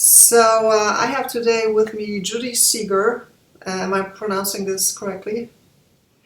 So I have today with me Judy Seeger. Am I pronouncing this correctly?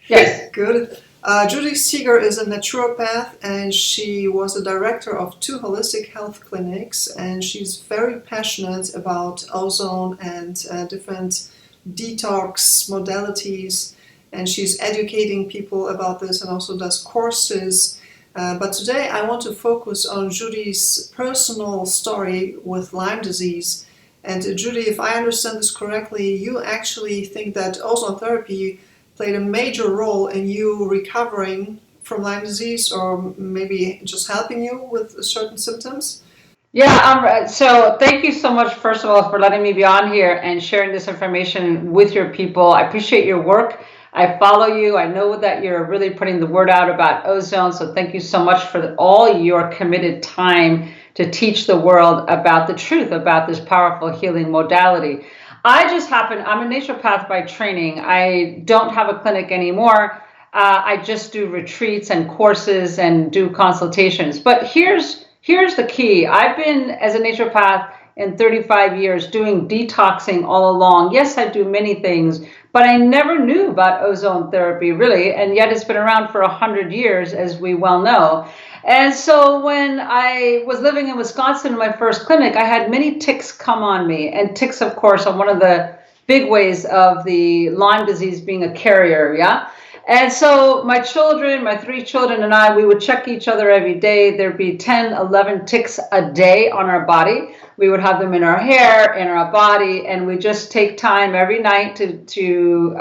Yes. Good. Judy Seeger is a naturopath and she was a director of 2 holistic health clinics, and she's very passionate about ozone and different detox modalities, and she's educating people about this and also does courses. But today I want to focus on Judy's personal story with Lyme disease. And Judy, if I understand this correctly, you actually think that ozone therapy played a major role in you recovering from Lyme disease, or maybe just helping you with certain symptoms? Yeah. So thank you so much, first of all, for letting me be on here and sharing this information with your people. I appreciate your work. I follow you. I know that you're really putting the word out about ozone. So thank you so much for all your committed time to teach the world about the truth about this powerful healing modality. I'm a naturopath by training. I don't have a clinic anymore. I just do retreats and courses and do consultations. But here's the key. I've been, as a naturopath in 35 years, doing detoxing all along. Yes, I do many things, but I never knew about ozone therapy really, and yet it's been around for 100 years, as we well know. And so when I was living in Wisconsin in my first clinic, I had many ticks come on me. And ticks, of course, are one of the big ways of the Lyme disease being a carrier, yeah? And so my children, my 3 children and I, we would check each other every day. There'd be 10, 11 ticks a day on our body. We would have them in our hair, in our body, and we just take time every night to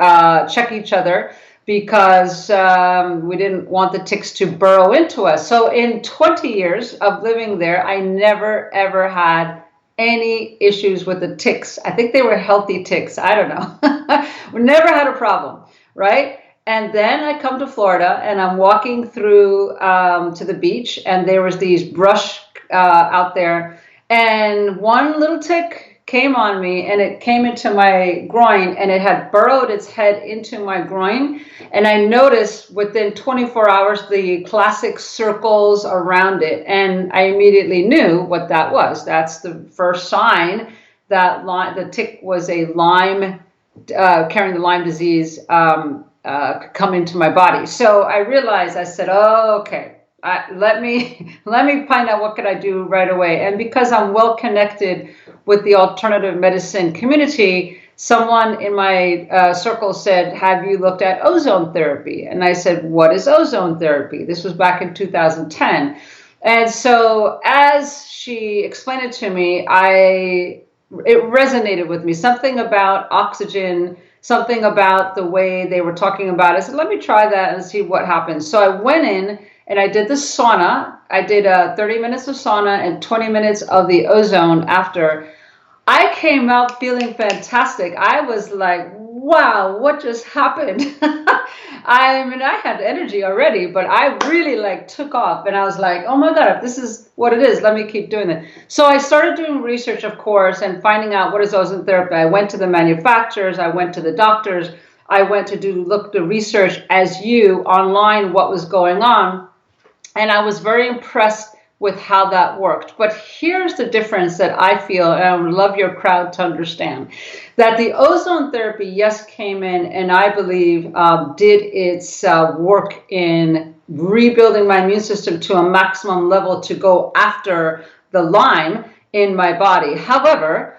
check each other, because we didn't want the ticks to burrow into us. So in 20 years of living there, I never, ever had any issues with the ticks. I think they were healthy ticks. I don't know. We never had a problem, right? And then I come to Florida and I'm walking through to the beach, and there was these brush out there, and one little tick came on me, and it came into my groin, and it had burrowed its head into my groin. And I noticed within 24 hours the classic circles around it, and I immediately knew what that was. That's the first sign that the tick was a Lyme, carrying the Lyme disease, come into my body. So I realized, I said, oh, okay, let me find out what could I do right away. And because I'm well connected with the alternative medicine community, someone in my circle said, have you looked at ozone therapy? And I said, what is ozone therapy? This was back in 2010. And so as she explained it to me, it resonated with me, something about oxygen, something about the way they were talking about it. I said, let me try that and see what happens. So I went in and I did the sauna. I did 30 minutes of sauna and 20 minutes of the ozone after. I came out feeling fantastic. I was like, wow, what just happened? I mean, I had energy already, but I really took off, and I was like, oh my God, if this is what it is, let me keep doing it. So I started doing research, of course, and finding out what is ozone therapy. I went to the manufacturers, I went to the doctors, I went to look the research as you online, what was going on. And I was very impressed with how that worked. But here's the difference that I feel, and I would love your crowd to understand, that the ozone therapy, yes, came in and I believe did its work in rebuilding my immune system to a maximum level to go after the Lyme in my body. However,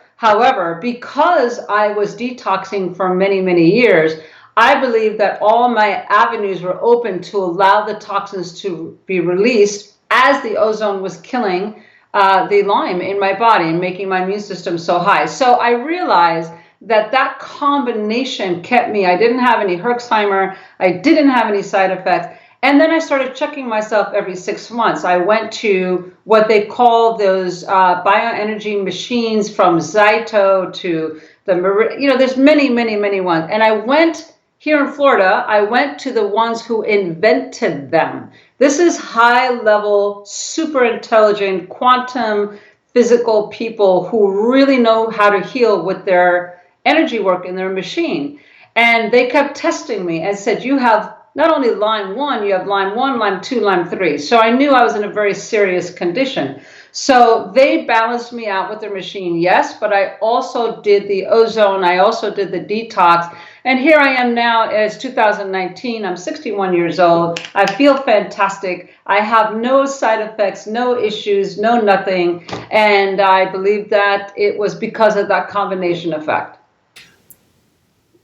because I was detoxing for many, many years, I believe that all my avenues were open to allow the toxins to be released as the ozone was killing the Lyme in my body and making my immune system so high. So I realized that combination kept me. I didn't have any Herxheimer. I didn't have any side effects. And then I started checking myself every 6 months. I went to what they call those bioenergy machines, from Zyto to there's many, many, many ones. And I went here in Florida, I went to the ones who invented them. This is high-level, super intelligent, quantum physical people who really know how to heal with their energy work in their machine. And they kept testing me and said, you have not only Lyme 1, you have Lyme 1, Lyme 2, Lyme 3. So I knew I was in a very serious condition. So they balanced me out with their machine, yes, but I also did the ozone. I also did the detox. And here I am now, it's 2019. I'm 61 years old. I feel fantastic. I have no side effects, no issues, no nothing. And I believe that it was because of that combination effect.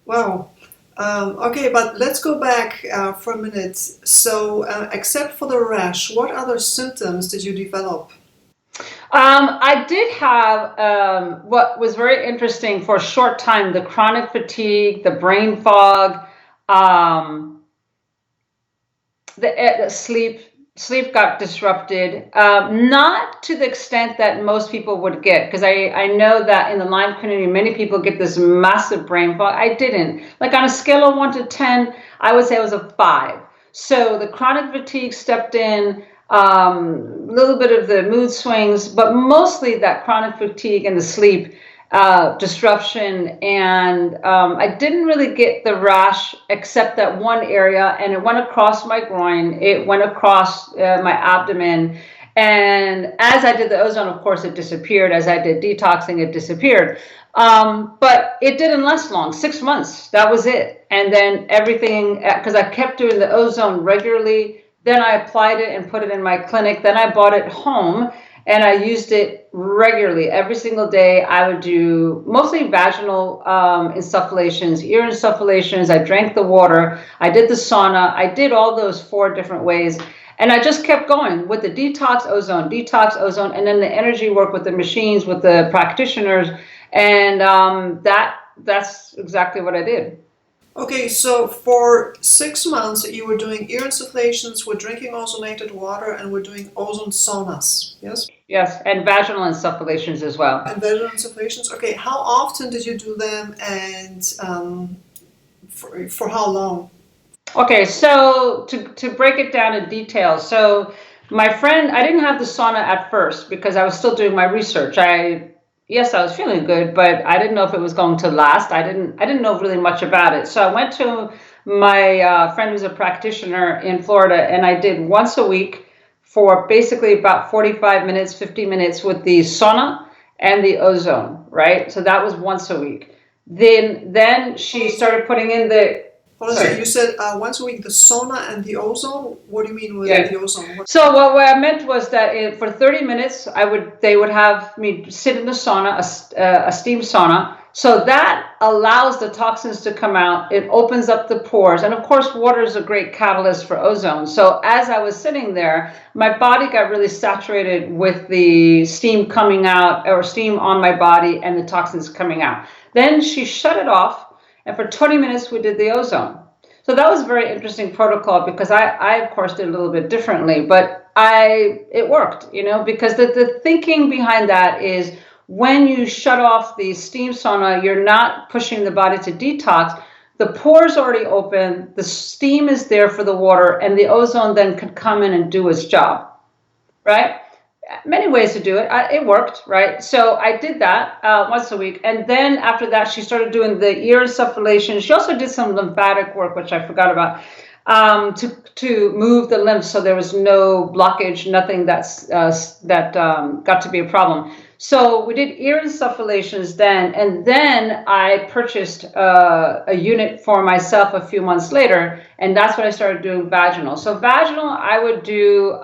Wow. Okay, but let's go back for a minute. So, except for the rash, what other symptoms did you develop? I did have what was very interesting for a short time, the chronic fatigue, the brain fog, um, the sleep got disrupted, not to the extent that most people would get, because I know that in the Lyme community, many people get this massive brain fog. I didn't. Like on a scale of 1 to 10, I would say I was a 5. So the chronic fatigue stepped in, a little bit of the mood swings, but mostly that chronic fatigue and the sleep disruption. And I didn't really get the rash except that one area, and it went across my groin, it went across my abdomen. And as I did the ozone, of course, it disappeared. As I did detoxing, it disappeared. But it didn't last long, 6 months. That was it. And then everything, because I kept doing the ozone regularly. Then I applied it and put it in my clinic. Then I bought it home and I used it regularly. Every single day I would do mostly vaginal insufflations, ear insufflations. I drank the water. I did the sauna. I did all those 4 different ways. And I just kept going with the detox, ozone, and then the energy work with the machines, with the practitioners. And that's exactly what I did. Okay, so for 6 months you were doing ear insufflations, we're drinking ozonated water, and we're doing ozone saunas, yes? Yes, and vaginal insufflations as well. And vaginal insufflations. Okay, how often did you do them, and for how long? Okay, so to break it down in detail, so my friend, I didn't have the sauna at first because I was still doing my research. Yes, I was feeling good, but I didn't know if it was going to last. I didn't know really much about it. So I went to my friend who's a practitioner in Florida, and I did once a week for basically about 45 minutes, 50 minutes with the sauna and the ozone, right? So that was once a week. Then she started putting in the Hold on a second. You said once a week the sauna and the ozone. What do you mean with the ozone? So what I meant was that for 30 minutes, they would have me sit in the sauna, a steam sauna. So that allows the toxins to come out. It opens up the pores. And of course, water is a great catalyst for ozone. So as I was sitting there, my body got really saturated with the steam coming out, or steam on my body, and the toxins coming out. Then she shut it off. And for 20 minutes, we did the ozone. So that was a very interesting protocol because I of course, did a little bit differently, but it worked, because the thinking behind that is when you shut off the steam sauna, you're not pushing the body to detox. The pores already open, the steam is there for the water, and the ozone then could come in and do its job, right? Many ways to do it. It worked, right? So I did that once a week. And then after that, she started doing the ear insufflation. She also did some lymphatic work, which I forgot about, to move the lymph so there was no blockage, nothing that got to be a problem. So we did ear insufflations then. And then I purchased a unit for myself a few months later. And that's when I started doing vaginal. So vaginal, I would do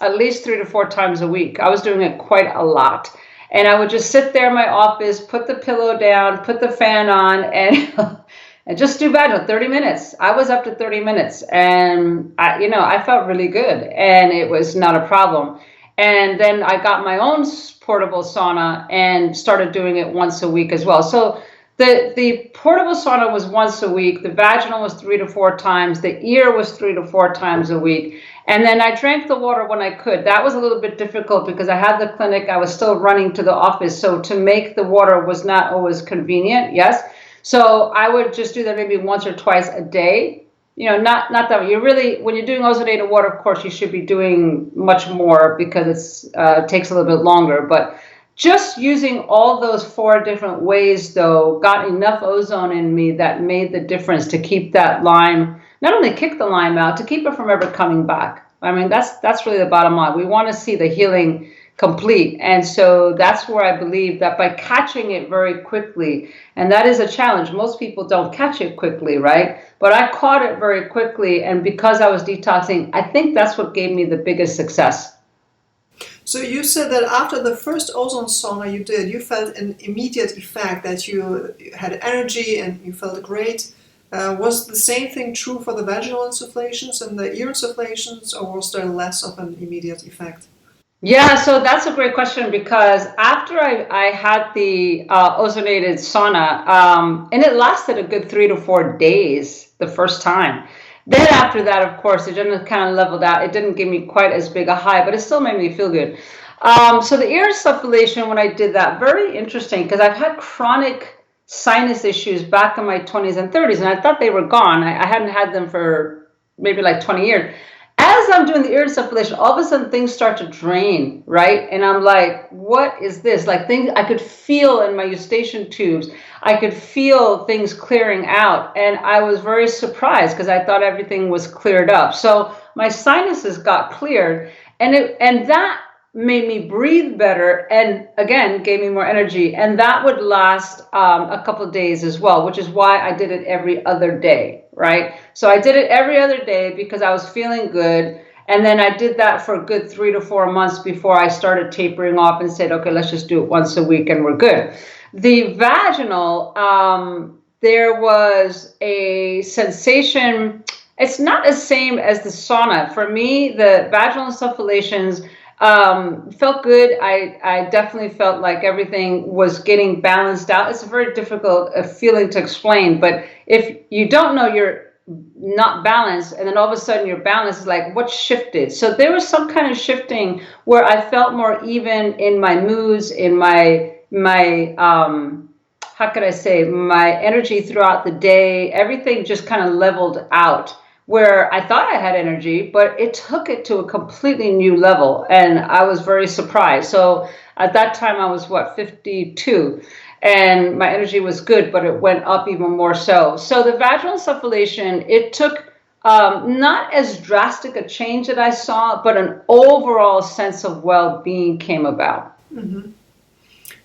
at least 3 to 4 times a week. I was doing it quite a lot. And I would just sit there in my office, put the pillow down, put the fan on, and and just do vaginal 30 minutes. I was up to 30 minutes, and I felt really good, and it was not a problem. And then I got my own portable sauna and started doing it once a week as well. So the portable sauna was once a week. The vaginal was 3 to 4 times. The ear was 3 to 4 times a week. And then I drank the water when I could. That was a little bit difficult because I had the clinic. I was still running to the office. So to make the water was not always convenient. Yes. So I would just do that maybe once or twice a day. Not that you really, when you're doing ozonated water, of course, you should be doing much more because it takes a little bit longer. But just using all those 4 different ways, though, got enough ozone in me that made the difference to keep that Lyme, not only kick the Lyme out, to keep it from ever coming back. I mean, that's really the bottom line. We want to see the healing complete. And so that's where I believe that by catching it very quickly, and that is a challenge. Most people don't catch it quickly, right? But I caught it very quickly. And because I was detoxing, I think that's what gave me the biggest success. So you said that after the first ozone sauna you did, you felt an immediate effect, that you had energy and you felt great. Was the same thing true for the vaginal insufflations and the ear insufflations, or was there less of an immediate effect? Yeah, so that's a great question because after I had the ozonated sauna, and it lasted a good 3 to 4 days the first time. Then after that, of course, it didn't kind of leveled out. It didn't give me quite as big a high, but it still made me feel good. So the ear insufflation, when I did that, very interesting because I've had chronic sinus issues back in my 20s and 30s, and I thought they were gone. I hadn't had them for maybe like 20 years. As I'm doing the ear insufflation, all of a sudden things start to drain, right? And I'm like, what is this? Like things I could feel in my eustachian tubes. I could feel things clearing out. And I was very surprised because I thought everything was cleared up. So my sinuses got cleared, and that made me breathe better and again gave me more energy, and that would last a couple of days as well, which is why I did it every other day, right? So I did it every other day because I was feeling good, and then I did that for a good 3 to 4 months before I started tapering off and said, okay, let's just do it once a week and we're good. The vaginal, there was a sensation. It's not the same as the sauna. For me, the vaginal insufflations felt good. I definitely felt like everything was getting balanced out. It's a very difficult feeling to explain, but if you don't know you're not balanced and then all of a sudden you're balanced, it's like what shifted? So there was some kind of shifting where I felt more even in my moods, in my how could I say, my energy throughout the day. Everything just kind of leveled out, where I thought I had energy, but it took it to a completely new level. And I was very surprised. So at that time I was 52, and my energy was good, but it went up even more so. So the vaginal insufflation, it took not as drastic a change that I saw, but an overall sense of well-being came about. Mm-hmm.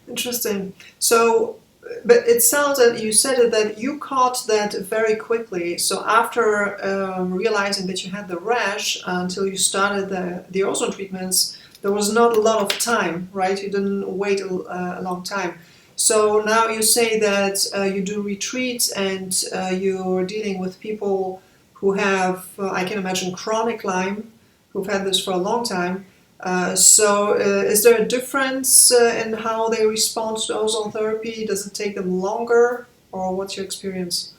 Interesting. So, but it sounds that you said it, that you caught that very quickly. So after realizing that you had the rash until you started the ozone treatments, there was not a lot of time, right? You didn't wait a long time. So now you say that you do retreats and you're dealing with people who have, I can imagine, chronic Lyme, who've had this for a long time. So is there a difference in how they respond to ozone therapy? Does it take them longer, or what's your experience?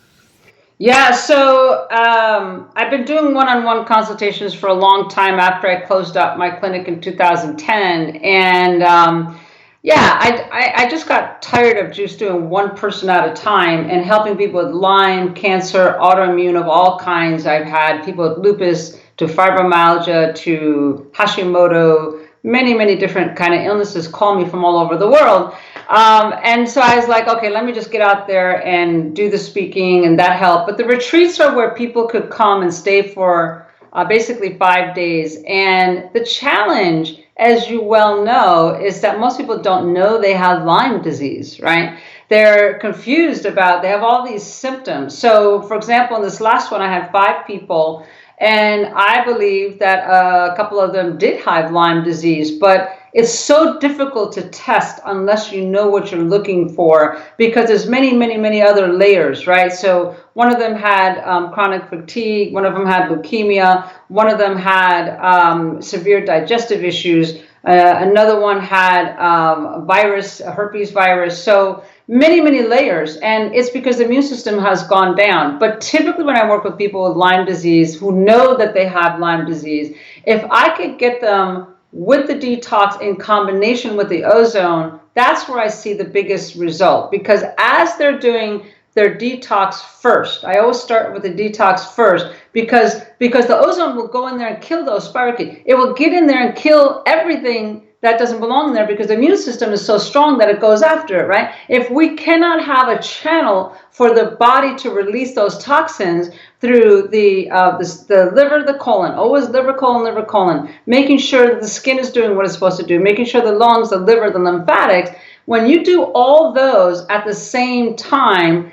Yeah, so I've been doing one-on-one consultations for a long time after I closed up my clinic in 2010. And yeah, I just got tired of just doing one person at a time and helping people with Lyme, cancer, autoimmune of all kinds. I've had people with lupus, to fibromyalgia, to Hashimoto, many different kind of illnesses call me from all over the world. And so I was like, okay, let me just get out there and do the speaking, and that helped. But the retreats are where people could come and stay for basically 5 days. And the challenge, as you well know, is that most people don't know they have Lyme disease, right? They're confused about, they have all these symptoms. So for example, in this last one, I had 5 people, and I believe that a couple of them did have Lyme disease, but it's so difficult to test unless you know what you're looking for, because there's many other layers, right? So one of them had chronic fatigue, one of them had leukemia, one of them had severe digestive issues, another one had virus, a herpes virus. So many layers, and it's because the immune system has gone down. But typically when I work with people with Lyme disease who know that they have Lyme disease, if I could get them with the detox in combination with the ozone, that's where I see the biggest result. Because as they're doing their detox first, I always start with the detox first, because the ozone will go in there and kill those spirochetes. It will get in there and kill everything that doesn't belong there because the immune system is so strong that it goes after it, right? If we cannot have a channel for the body to release those toxins through the liver, the colon, always liver, colon, making sure that the skin is doing what it's supposed to do, making sure the lungs, the liver, the lymphatics, when you do all those at the same time,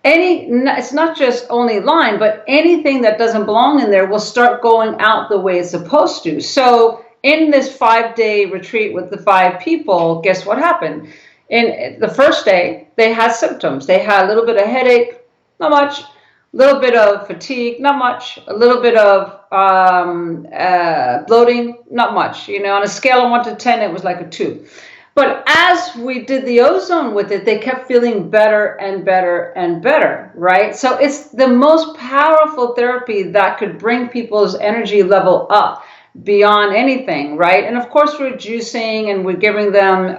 it's not just only Lyme, but anything that doesn't belong in there will start going out the way it's supposed to. So in this 5-day retreat with the 5 people, guess what happened? In the first day, they had symptoms. They had a little bit of headache, not much, a little bit of fatigue, not much, a little bit of bloating, not much. On a scale of 1 to 10, it was like a 2. But as we did the ozone with it, they kept feeling better and better and better, right? So it's the most powerful therapy that could bring people's energy level up beyond anything, right? And of course, we're juicing and we're giving them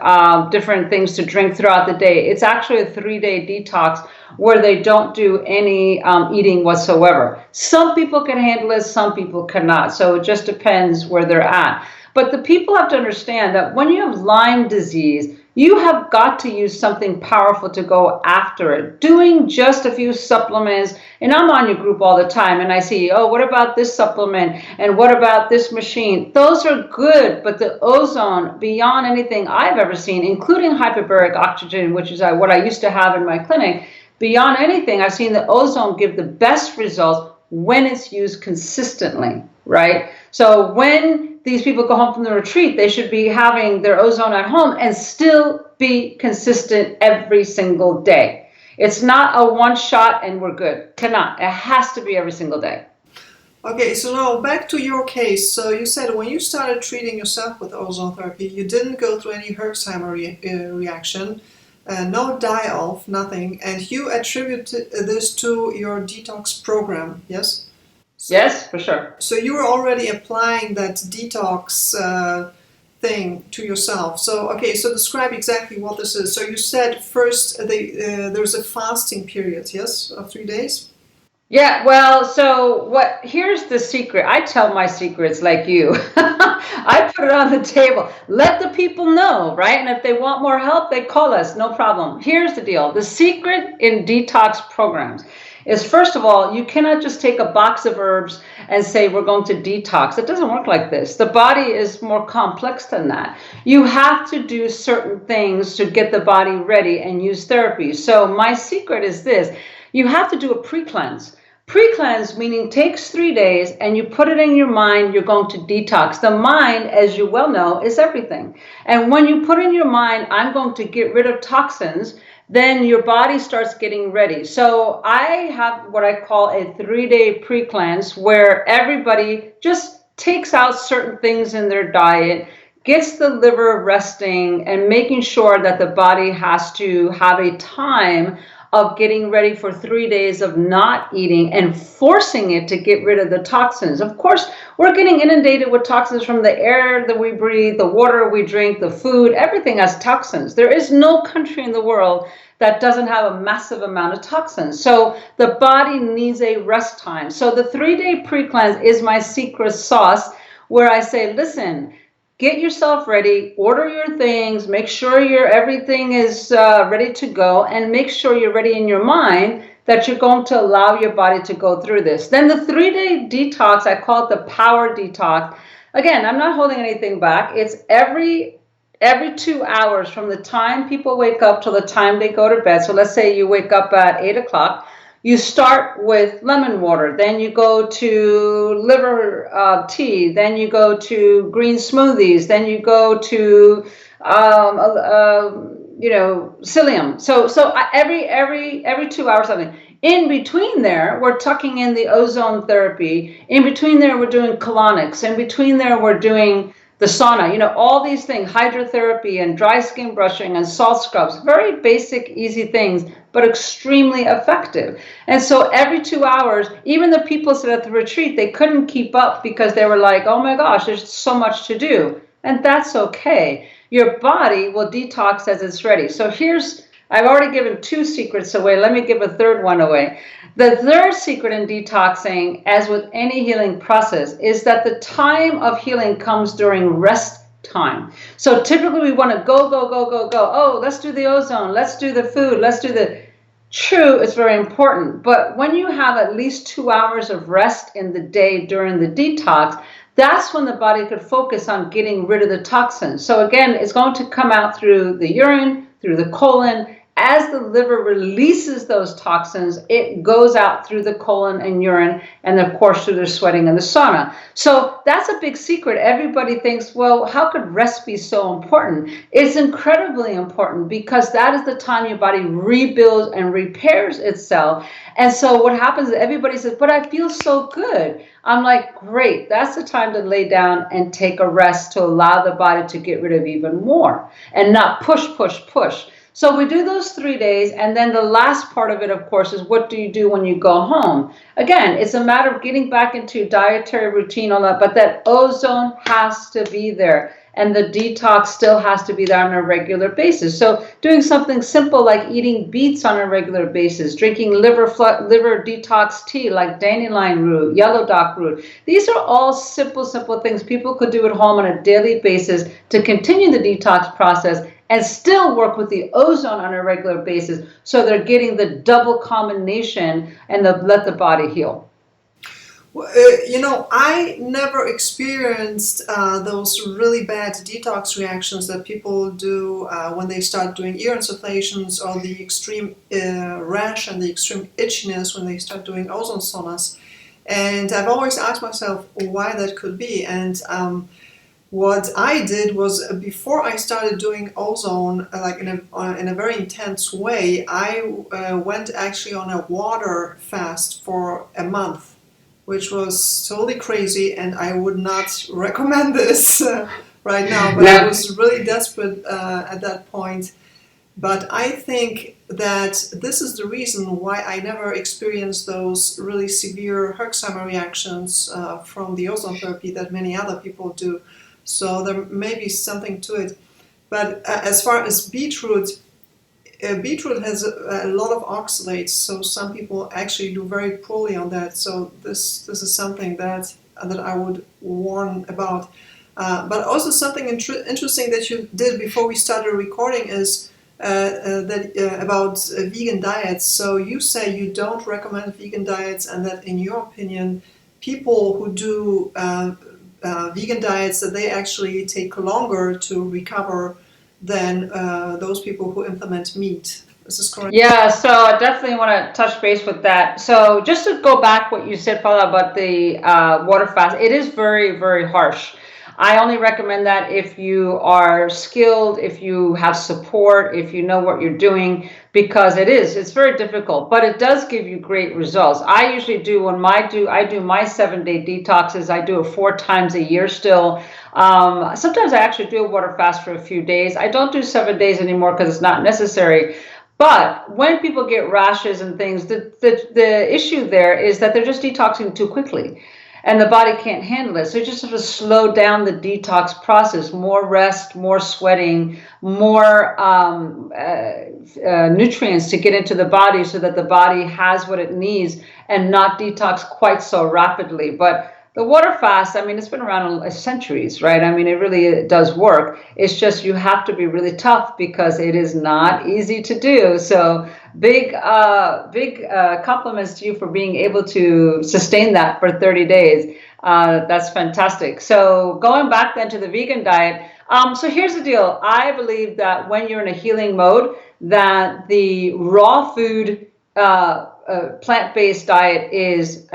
different things to drink throughout the day. It's actually a 3-day detox where they don't do any eating whatsoever. Some people can handle it, some people cannot. So it just depends where they're at. But the people have to understand that when you have Lyme disease, you have got to use something powerful to go after it. Doing just a few supplements, and I'm on your group all the time, and I see, oh, what about this supplement? And what about this machine? Those are good, but the ozone, beyond anything I've ever seen, including hyperbaric oxygen, which is what I used to have in my clinic, beyond anything, I've seen the ozone give the best results when it's used consistently, right? So when these people go home from the retreat, they should be having their ozone at home and still be consistent every single day. It's not a one shot and we're good. Cannot. It has to be every single day. Okay, so now back to your case. So you said when you started treating yourself with ozone therapy, you didn't go through any Herxheimer reaction, no die-off, nothing, and you attribute this to your detox program, yes? Yes, for sure. So you were already applying that detox thing to yourself. So, okay, so describe exactly what this is. So you said first there's a fasting period, yes, of 3 days? Yeah, well, here's the secret. I tell my secrets like you. I put it on the table. Let the people know, right? And if they want more help, they call us, no problem. Here's the deal. The secret in detox programs is, first of all, you cannot just take a box of herbs and say we're going to detox. It doesn't work like this. The body is more complex than that. You have to do certain things to get the body ready and use therapy. So my secret is this. You have to do a pre-cleanse. Pre-cleanse meaning takes 3 days and you put it in your mind, you're going to detox. The mind, as you well know, is everything. And when you put in your mind, I'm going to get rid of toxins, then your body starts getting ready. So I have what I call a 3-day pre-cleanse where everybody just takes out certain things in their diet, gets the liver resting and making sure that the body has to have a time of getting ready for 3 days of not eating and forcing it to get rid of the toxins. Of course, we're getting inundated with toxins from the air that we breathe, the water we drink, the food, everything has toxins. There is no country in the world that doesn't have a massive amount of toxins. So the body needs a rest time. So the 3-day pre-cleanse is my secret sauce where I say, listen, get yourself ready, order your things, make sure everything is ready to go, and make sure you're ready in your mind that you're going to allow your body to go through this. Then the 3-day detox, I call it the power detox. Again, I'm not holding anything back. It's every 2 hours from the time people wake up till the time they go to bed. So let's say you wake up at 8 o'clock. You start with lemon water, then you go to liver tea, then you go to green smoothies, then you go to psyllium. So every 2 hours something. In between there, we're tucking in the ozone therapy. In between there, we're doing colonics. In between there, we're doing the sauna, all these things, hydrotherapy and dry skin brushing and salt scrubs, very basic, easy things, but extremely effective. And so every 2 hours, even the people that at the retreat, they couldn't keep up because they were like, oh my gosh, there's so much to do. And that's okay. Your body will detox as it's ready. So I've already given 2 secrets away. Let me give a third one away. The third secret in detoxing, as with any healing process, is that the time of healing comes during rest time. So typically we want to go, go, go, go, go. Oh, let's do the ozone. Let's do the food. Let's do the... True, it's very important. But when you have at least 2 hours of rest in the day during the detox, that's when the body could focus on getting rid of the toxins. So again, it's going to come out through the urine, through the colon. As the liver releases those toxins, it goes out through the colon and urine, and of course through the sweating and the sauna. So that's a big secret. Everybody thinks, well, how could rest be so important? It's incredibly important because that is the time your body rebuilds and repairs itself. And so what happens is everybody says, but I feel so good. I'm like, great, that's the time to lay down and take a rest to allow the body to get rid of even more and not push, push, push. So we do those 3 days, and then the last part of it, of course, is what do you do when you go home? Again, it's a matter of getting back into dietary routine, all that, but that ozone has to be there, and the detox still has to be there on a regular basis. So doing something simple like eating beets on a regular basis, drinking liver detox tea like dandelion root, yellow dock root. These are all simple things people could do at home on a daily basis to continue the detox process and still work with the ozone on a regular basis, so they're getting the double combination and let the body heal. Well, I never experienced those really bad detox reactions that people do when they start doing ear insufflations, or the extreme rash and the extreme itchiness when they start doing ozone saunas. And I've always asked myself why that could be. And what I did was, before I started doing ozone, like in a very intense way, I went actually on a water fast for a month, which was totally crazy, and I would not recommend this right now. But I was really desperate at that point. But I think that this is the reason why I never experienced those really severe Herxheimer reactions from the ozone therapy that many other people do. So there may be something to it. But as far as beetroot has a lot of oxalates, so some people actually do very poorly on that. So this is something that I would warn about. But also something interesting that you did before we started recording is about vegan diets. So you say you don't recommend vegan diets, and that in your opinion, people who do vegan diets, that they actually take longer to recover than those people who implement meat. Is this correct? Yeah, so I definitely want to touch base with that. So just to go back what you said, Paula, about the water fast, it is very, very harsh. I only recommend that if you are skilled, if you have support, if you know what you're doing, because it's very difficult, but it does give you great results. I usually do, I do my 7-day detoxes, I do it 4 times a year still. Sometimes I actually do a water fast for a few days. I don't do 7 days anymore because it's not necessary. But when people get rashes and things, the issue there is that they're just detoxing too quickly, and the body can't handle it. So you just have to slow down the detox process. More rest, more sweating, more nutrients to get into the body so that the body has what it needs and not detox quite so rapidly. But the water fast, I mean, it's been around centuries, right? I mean, it does work. It's just you have to be really tough because it is not easy to do. So big compliments to you for being able to sustain that for 30 days. That's fantastic. So going back then to the vegan diet, so here's the deal. I believe that when you're in a healing mode, that the raw food plant-based diet is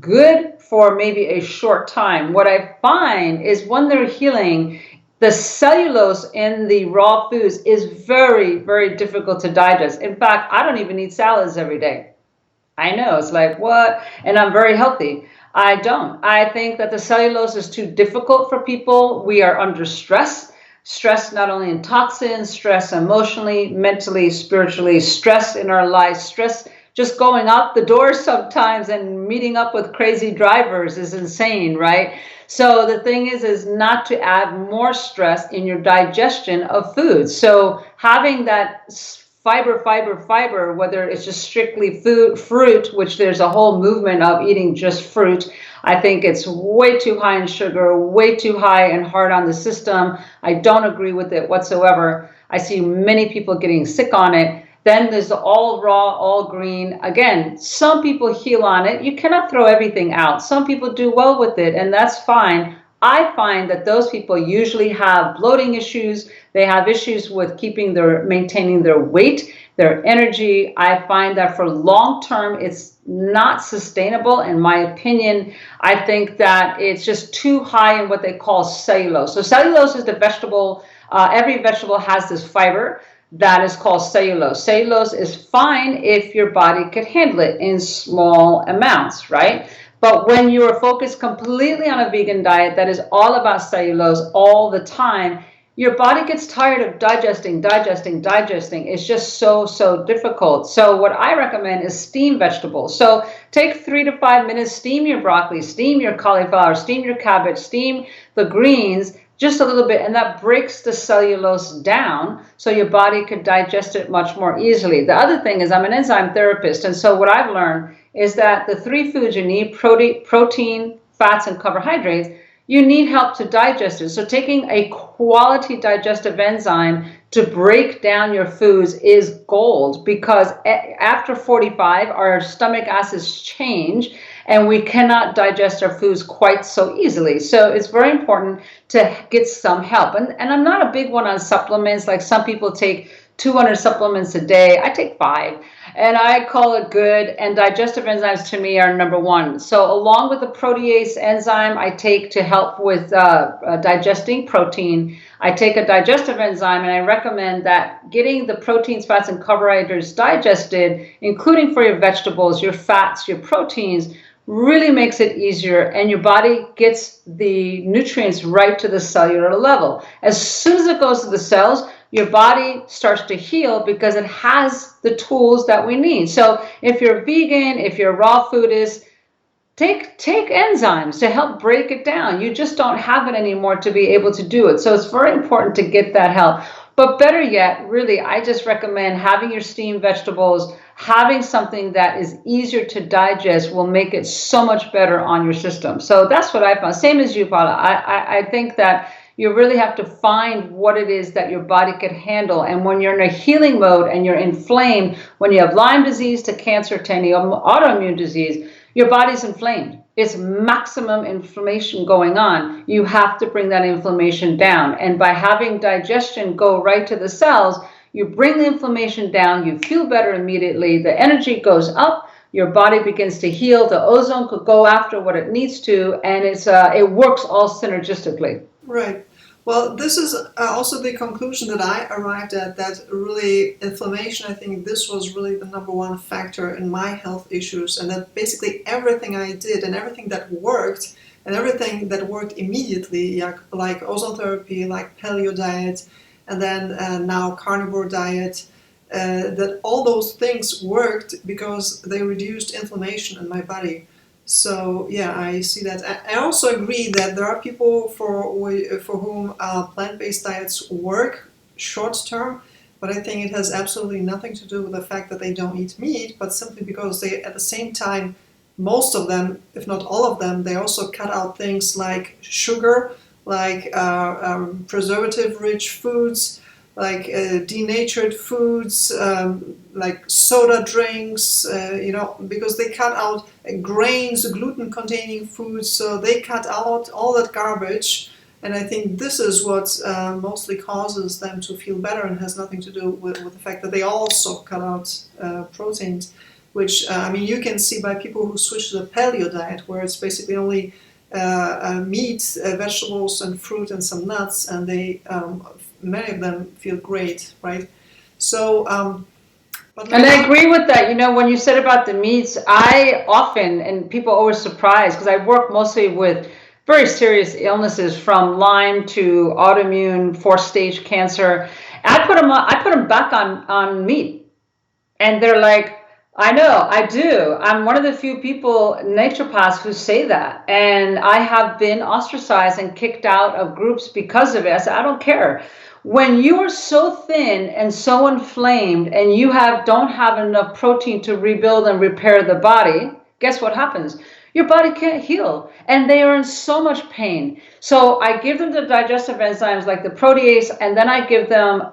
good for maybe a short time. What I find is when they're healing, the cellulose in the raw foods is very, very difficult to digest. In fact, I don't even eat salads every day. I know, it's like, what? And I'm very healthy. I don't. I think that the cellulose is too difficult for people. We are under stress. Stress not only in toxins, stress emotionally, mentally, spiritually, stress in our lives, stress just going out the door sometimes and meeting up with crazy drivers is insane, right? So the thing is not to add more stress in your digestion of food. So having that fiber, whether it's just strictly fruit, which there's a whole movement of eating just fruit, I think it's way too high in sugar, way too high and hard on the system. I don't agree with it whatsoever. I see many people getting sick on it. Then there's the all raw, all green. Again, some people heal on it. You cannot throw everything out. Some people do well with it, and that's fine. I find that those people usually have bloating issues. They have issues with maintaining their weight, their energy. I find that for long term, it's not sustainable, in my opinion. I think that it's just too high in what they call cellulose. So cellulose is the vegetable. Every vegetable has this fiber that is called cellulose. Cellulose is fine if your body could handle it in small amounts, right? But when you are focused completely on a vegan diet that is all about cellulose all the time, your body gets tired of digesting. It's just so difficult. So what I recommend is steam vegetables. So take 3 to 5 minutes, steam your broccoli, steam your cauliflower, steam your cabbage, steam the greens, just a little bit, and that breaks the cellulose down so your body could digest it much more easily. The other thing is I'm an enzyme therapist, and so what I've learned is that the 3 foods you need, protein, fats, and carbohydrates, you need help to digest it. So taking a quality digestive enzyme to break down your foods is gold, because after 45, our stomach acids change and we cannot digest our foods quite so easily. So it's very important to get some help. And I'm not a big one on supplements. Like some people take 200 supplements a day. I take 5, and I call it good. And digestive enzymes to me are number 1. So along with the protease enzyme I take to help with digesting protein, I take a digestive enzyme, and I recommend that getting the proteins, fats, and carbohydrates digested, including for your vegetables, your fats, your proteins, really makes it easier, and your body gets the nutrients right to the cellular level. As soon as it goes to the cells, your body starts to heal because it has the tools that we need. So if you're vegan, if you're raw foodist, take enzymes to help break it down. You just don't have it anymore to be able to do it. So it's very important to get that help. But better yet, really, I just recommend having your steamed vegetables, having something that is easier to digest will make it so much better on your system. So that's what I found. Same as you, Paula. I think that you really have to find what it is that your body could handle. And when you're in a healing mode and you're inflamed, when you have Lyme disease to cancer to any autoimmune disease, your body's inflamed. It's maximum inflammation going on. You have to bring that inflammation down. And by having digestion go right to the cells, you bring the inflammation down, you feel better immediately, the energy goes up, your body begins to heal, the ozone could go after what it needs to, and it works all synergistically. Right. Well, this is also the conclusion that I arrived at, that really inflammation, I think this was really the number 1 factor in my health issues, and that basically everything I did and everything that worked immediately, like ozone therapy, like paleo diet, and then now carnivore diet, that all those things worked because they reduced inflammation in my body. So yeah, I see that. I also agree that there are people for whom plant-based diets work short term, but I think it has absolutely nothing to do with the fact that they don't eat meat, but simply because they, at the same time, most of them, if not all of them, they also cut out things like sugar, like preservative-rich foods, like denatured foods, like soda drinks, because they cut out grains, gluten-containing foods, so they cut out all that garbage. And I think this is what mostly causes them to feel better, and has nothing to do with the fact that they also cut out proteins, which, you can see by people who switch to the paleo diet, where it's basically only meat, vegetables, and fruit, and some nuts, and they many of them feel great, right? So, and I agree with that. When you said about the meats, I often, and people are always surprised, because I work mostly with very serious illnesses from Lyme to autoimmune 4-stage cancer. I put them back on meat, and they're like, I know, I do. I'm one of the few people, naturopaths, who say that. And I have been ostracized and kicked out of groups because of it. I said, I don't care. When you are so thin and so inflamed, and you don't have enough protein to rebuild and repair the body, guess what happens? your body can't heal, and they are in so much pain. So I give them the digestive enzymes like the protease, and then I give them,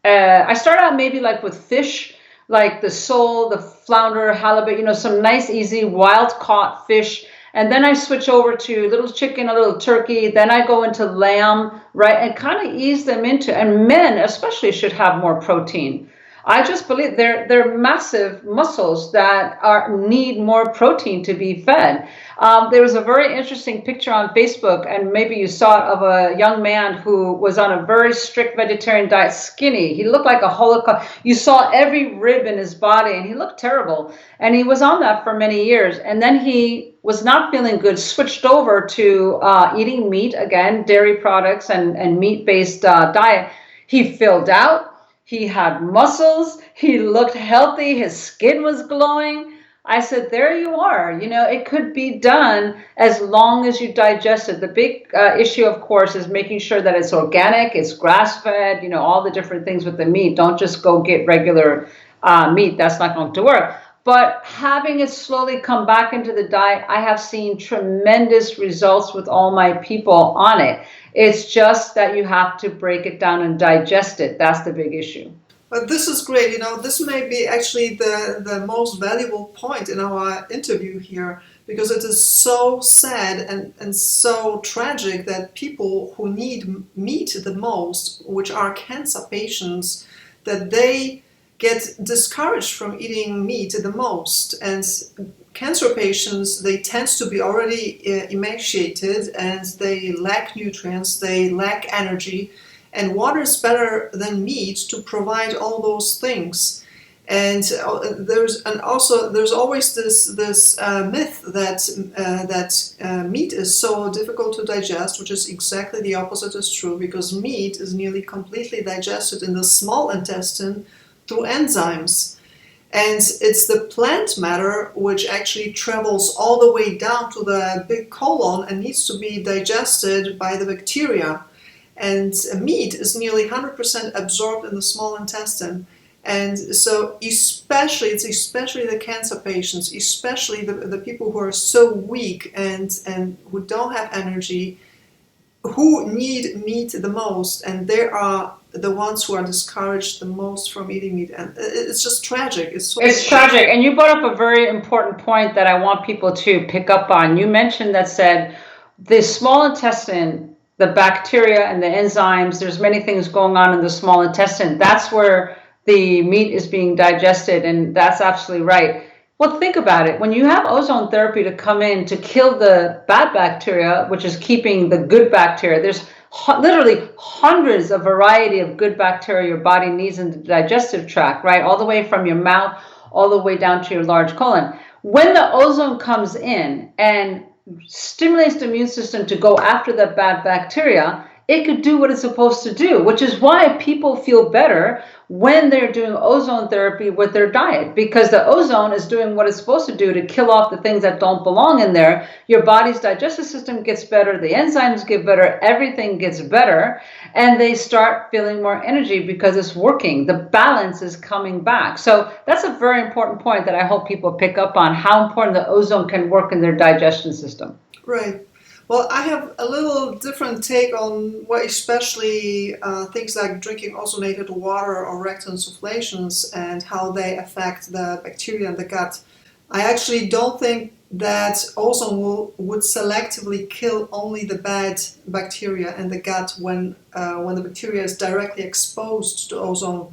I start out maybe like with fish, like the sole, the flounder, halibut, some nice, easy, wild caught fish. And then I switch over to little chicken, a little turkey. Then I go into lamb, right? And kind of ease them into, and men especially should have more protein. I just believe they're massive muscles that need more protein to be fed. There was a very interesting picture on Facebook, and maybe you saw it, of a young man who was on a very strict vegetarian diet, skinny. He looked like a Holocaust. You saw every rib in his body, and he looked terrible. And he was on that for many years. And then he was not feeling good, switched over to eating meat again, dairy products and meat-based diet. He filled out. He had muscles. He looked healthy. His skin was glowing. I said, there you are. It could be done as long as you digest it. The big issue, of course, is making sure that it's organic, it's grass-fed, all the different things with the meat. Don't just go get regular meat. That's not going to work. But having it slowly come back into the diet, I have seen tremendous results with all my people on it. It's just that you have to break it down and digest it. That's the big issue. But this is great. This may be actually the most valuable point in our interview here, because it is so sad and so tragic that people who need meat the most, which are cancer patients, that they get discouraged from eating meat the most. And cancer patients, they tend to be already emaciated, and they lack nutrients, they lack energy, and water is better than meat to provide all those things. And there's always this myth that meat is so difficult to digest, which is exactly the opposite is true, because meat is nearly completely digested in the small intestine through enzymes. And it's the plant matter which actually travels all the way down to the big colon and needs to be digested by the bacteria. And meat is nearly 100% absorbed in the small intestine. And so it's especially the cancer patients, especially the people who are so weak and who don't have energy, who need meat the most, and they are the ones who are discouraged the most from eating meat. And it's just tragic. It's tragic. And you brought up a very important point that I want people to pick up on. You mentioned that said the small intestine, the bacteria and the enzymes, there's many things going on in the small intestine. That's where the meat is being digested, and that's absolutely right. Well, think about it. When you have ozone therapy to come in to kill the bad bacteria, which is keeping the good bacteria, there's literally hundreds of variety of good bacteria your body needs in the digestive tract, right? All the way from your mouth, all the way down to your large colon. When the ozone comes in and stimulates the immune system to go after the bad bacteria, it could do what it's supposed to do, which is why people feel better when they're doing ozone therapy with their diet, because the ozone is doing what it's supposed to do to kill off the things that don't belong in there. Your body's digestive system gets better, the enzymes get better, everything gets better, and they start feeling more energy because it's working. The balance is coming back. So that's a very important point that I hope people pick up on, how important the ozone can work in their digestion system. Right. Well, I have a little different take on what especially things like drinking ozonated water or rectal insufflations and how they affect the bacteria in the gut. I actually don't think that ozone would selectively kill only the bad bacteria in the gut when the bacteria is directly exposed to ozone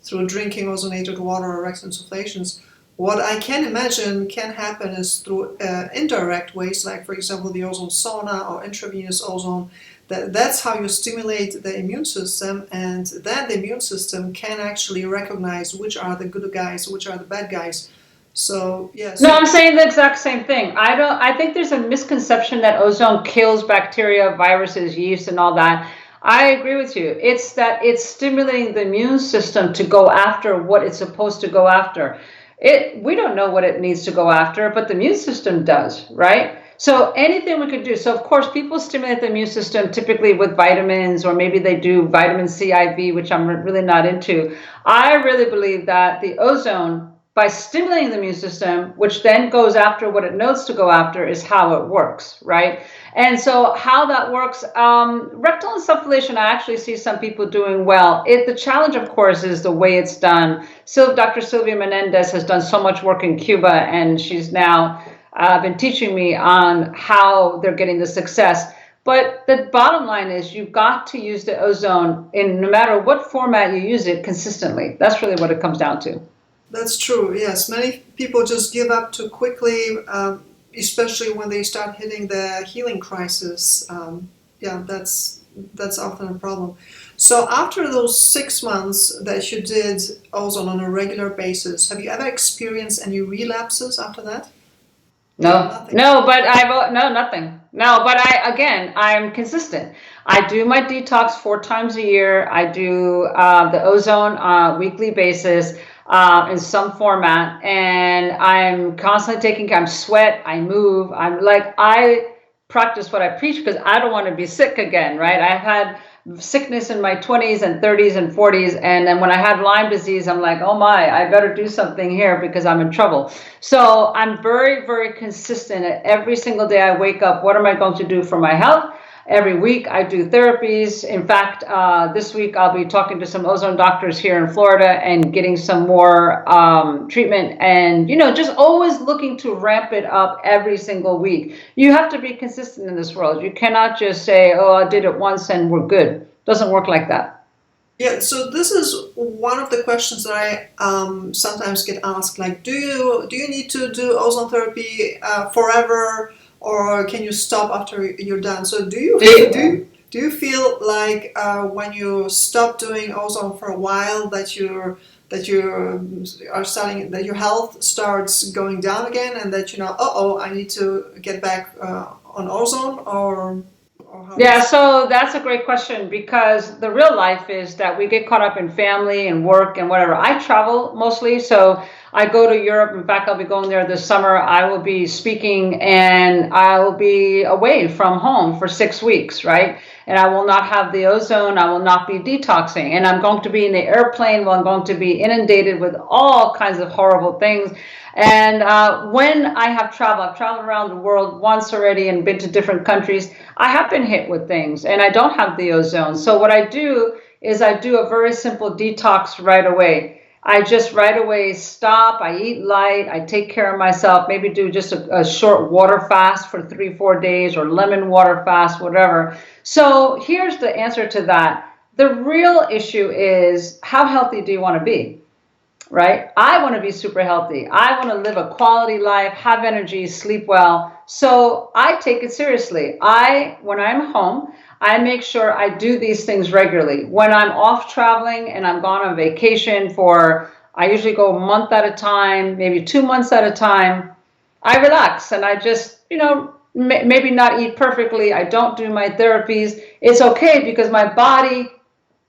through drinking ozonated water or rectal insufflations. What I can imagine can happen is through indirect ways, like, for example, the ozone sauna or intravenous ozone. That's how you stimulate the immune system, and then the immune system can actually recognize which are the good guys, which are the bad guys. So, yes. No, I'm saying the exact same thing. I think there's a misconception that ozone kills bacteria, viruses, yeast, and all that. I agree with you. It's that it's stimulating the immune system to go after what it's supposed to go after. We don't know what it needs to go after, but the immune system does, right? So anything we could do. So of course, people stimulate the immune system typically with vitamins, or maybe they do vitamin C IV, which I'm really not into. I really believe that the ozone, by stimulating the immune system, which then goes after what it knows to go after, is how it works, right? And so how that works, rectal insufflation, I actually see some people doing well. The challenge, of course, is the way it's done. So Dr. Sylvia Menendez has done so much work in Cuba, and she's now been teaching me on how they're getting the success. But the bottom line is you've got to use the ozone in no matter what format you use it consistently. That's really what it comes down to. That's true, yes. Many people just give up too quickly, especially when they start hitting the healing crisis. That's often a problem. So after those 6 months that you did ozone on a regular basis, have you ever experienced any relapses after that? Nothing. No, but I'm consistent. I do my detox 4 times a year. I do the ozone on a weekly basis in some format, and I'm constantly taking care. I sweat, I move. I practice what I preach because I don't want to be sick again, right? I've had sickness in my 20s and 30s and 40s, and then when I had Lyme disease, I'm like, oh my, I better do something here because I'm in trouble. So I'm very, very consistent. Every single day I wake up, what am I going to do for my health? Every week I do therapies. In fact, this week I'll be talking to some ozone doctors here in Florida and getting some more treatment, and just always looking to ramp it up every single week. You have to be consistent in this world. You cannot just say, oh, I did it once and we're good. It doesn't work like that. Yeah, so this is one of the questions that I sometimes get asked, like, do you need to do ozone therapy forever? Or can you stop after you're done? So do you feel like when you stop doing ozone for a while that your health starts going down again, and that I need to get back on ozone, or how? Yeah, so that's a great question, because the real life is that we get caught up in family and work and whatever. I travel mostly, so I go to Europe. In fact, I'll be going there this summer. I will be speaking, and I will be away from home for 6 weeks, right? And I will not have the ozone. I will not be detoxing. And I'm going to be in the airplane where I'm going to be inundated with all kinds of horrible things. And when I have traveled, I've traveled around the world once already and been to different countries. I have been hit with things, and I don't have the ozone. So what I do is I do a very simple detox right away. I just right away stop, I eat light, I take care of myself, maybe do just a short water fast for 3-4 days, or lemon water fast, whatever. So here's the answer to that. The real issue is, how healthy do you want to be, right? I want to be super healthy. I want to live a quality life, have energy, sleep well. So I take it seriously. When I'm home, I make sure I do these things regularly. When I'm off traveling and I'm gone on vacation I usually go a month at a time, maybe 2 months at a time, I relax and I just, maybe not eat perfectly. I don't do my therapies. It's okay, because my body,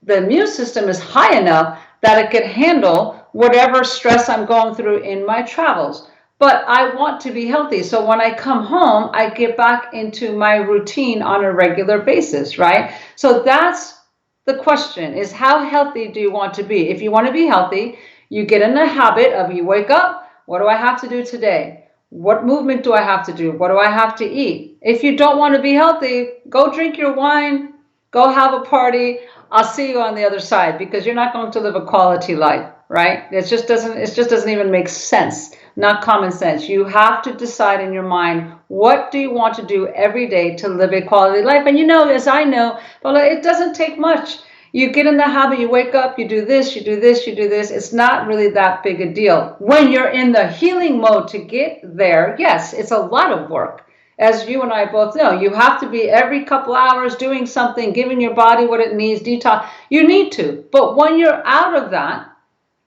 the immune system is high enough that it can handle whatever stress I'm going through in my travels. But I want to be healthy. So when I come home, I get back into my routine on a regular basis, right? So that's the question, is how healthy do you want to be? If you want to be healthy, you get in the habit of, you wake up, what do I have to do today? What movement do I have to do? What do I have to eat? If you don't want to be healthy, go drink your wine, go have a party. I'll see you on the other side, because you're not going to live a quality life, right? It just doesn't even make sense. Not common sense. You have to decide in your mind, what do you want to do every day to live a quality life? And as I know, well, it doesn't take much. You get in the habit, you wake up, you do this, you do this, you do this. It's not really that big a deal. When you're in the healing mode to get there, yes, it's a lot of work. As you and I both know, you have to be every couple hours doing something, giving your body what it needs, detox. You need to. But when you're out of that,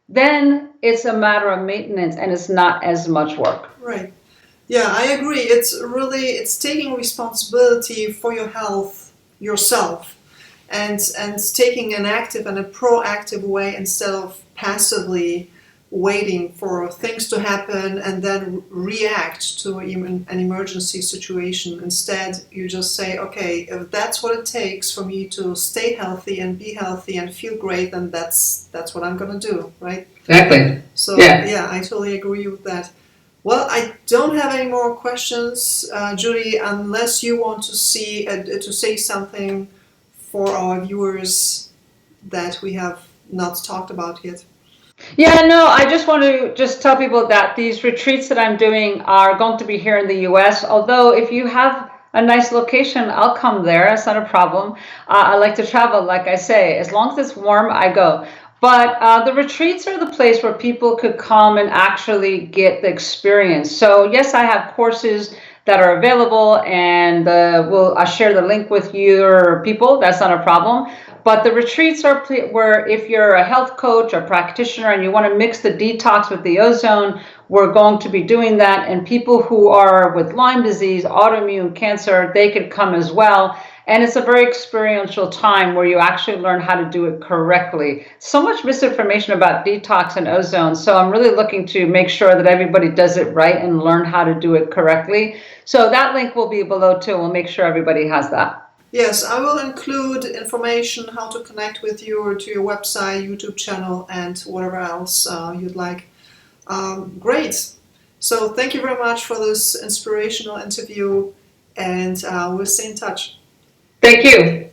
then it's a matter of maintenance, and it's not as much work. Right. Yeah, I agree. It's taking responsibility for your health yourself, and taking an active and a proactive way instead of passively waiting for things to happen and then react to even an emergency situation. Instead, you just say, okay, if that's what it takes for me to stay healthy and be healthy and feel great, then that's what I'm going to do, right? Exactly. So Yeah. yeah, I totally agree with that. Well, I don't have any more questions, Judy, unless you want to say something for our viewers that we have not talked about yet. Yeah, no, I just want to just tell people that these retreats that I'm doing are going to be here in the US. Although if you have a nice location, I'll come there. It's not a problem. I like to travel, like I say. As long as it's warm, I go. But the retreats are the place where people could come and actually get the experience. So yes, I have courses that are available, and I'll share the link with your people. That's not a problem. But the retreats are where if you're a health coach or practitioner and you want to mix the detox with the ozone, we're going to be doing that. And people who are with Lyme disease, autoimmune cancer, they could come as well. And it's a very experiential time where you actually learn how to do it correctly. So much misinformation about detox and ozone. So I'm really looking to make sure that everybody does it right and learn how to do it correctly. So that link will be below too. We'll make sure everybody has that. Yes, I will include information how to connect with you or to your website, YouTube channel, and whatever else you'd like. Great. So thank you very much for this inspirational interview, and we'll stay in touch. Thank you.